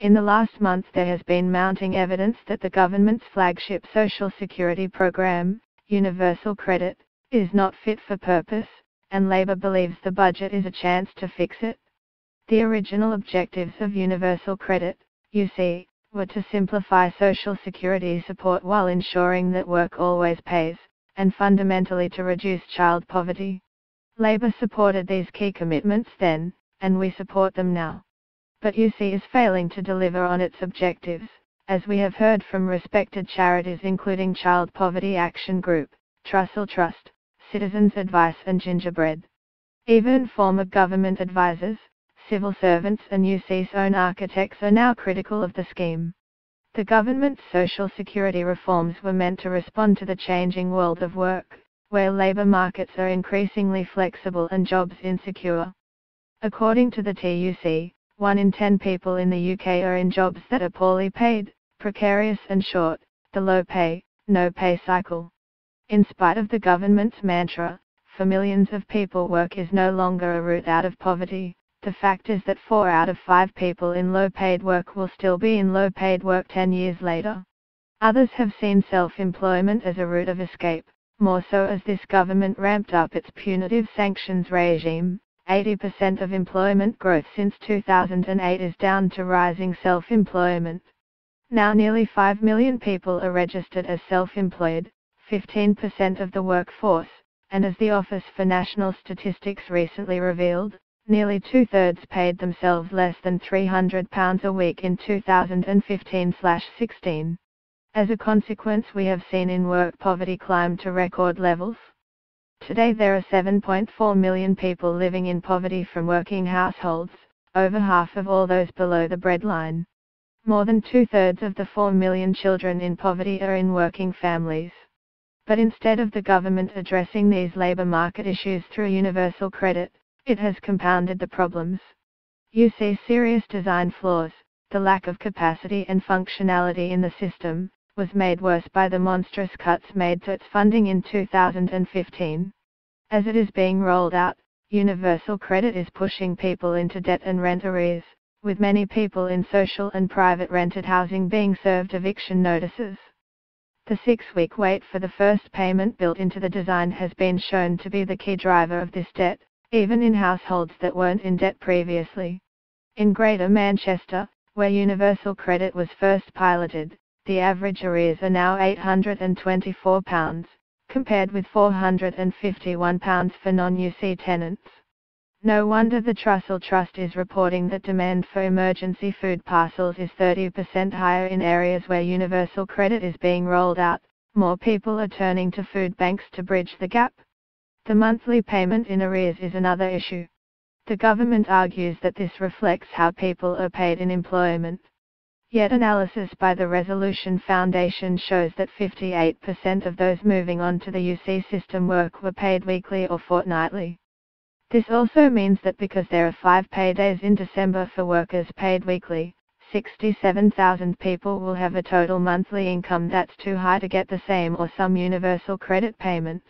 In the last month there has been mounting evidence that the government's flagship social security program, Universal Credit, is not fit for purpose, and Labour believes the budget is a chance to fix it. The original objectives of Universal Credit, UC, were to simplify social security support while ensuring that work always pays, and fundamentally to reduce child poverty. Labour supported these key commitments then, and we support them now. But UC is failing to deliver on its objectives, as we have heard from respected charities including Child Poverty Action Group, Trussell Trust, Citizens Advice and Gingerbread. Even former government advisers, civil servants and UC's own architects are now critical of the scheme. The government's social security reforms were meant to respond to the changing world of work, where labour markets are increasingly flexible and jobs insecure. According to the TUC, 1 in 10 people in the UK are in jobs that are poorly paid, precarious and short, the low pay, no pay cycle. In spite of the government's mantra, for millions of people work is no longer a route out of poverty, the fact is that 4 out of 5 people in low-paid work will still be in low-paid work 10 years later. Others have seen self-employment as a route of escape, more so as this government ramped up its punitive sanctions regime. 80% of employment growth since 2008 is down to rising self-employment. Now nearly 5 million people are registered as self-employed, 15% of the workforce, and as the Office for National Statistics recently revealed, nearly 2/3 paid themselves less than £300 a week in 2015/16. As a consequence, we have seen in-work poverty climb to record levels. Today there are 7.4 million people living in poverty from working households, over half of all those below the breadline. More than 2/3 of the 4 million children in poverty are in working families. But instead of the government addressing these labour market issues through universal credit, it has compounded the problems. You see serious design flaws, the lack of capacity and functionality in the system, was made worse by the monstrous cuts made to its funding in 2015. As it is being rolled out, universal credit is pushing people into debt and rent arrears, with many people in social and private rented housing being served eviction notices. The 6-week wait for the first payment built into the design has been shown to be the key driver of this debt, even in households that weren't in debt previously. In Greater Manchester, where universal credit was first piloted, the average arrears are now £824, compared with £451 for non-UC tenants. No wonder the Trussell Trust is reporting that demand for emergency food parcels is 30% higher in areas where universal credit is being rolled out. More people are turning to food banks to bridge the gap. The monthly payment in arrears is another issue. The government argues that this reflects how people are paid in employment. Yet analysis by the Resolution Foundation shows that 58% of those moving on to the UC system work were paid weekly or fortnightly. This also means that because there are 5 paydays in December for workers paid weekly, 67,000 people will have a total monthly income that's too high to get the same or some universal credit payment.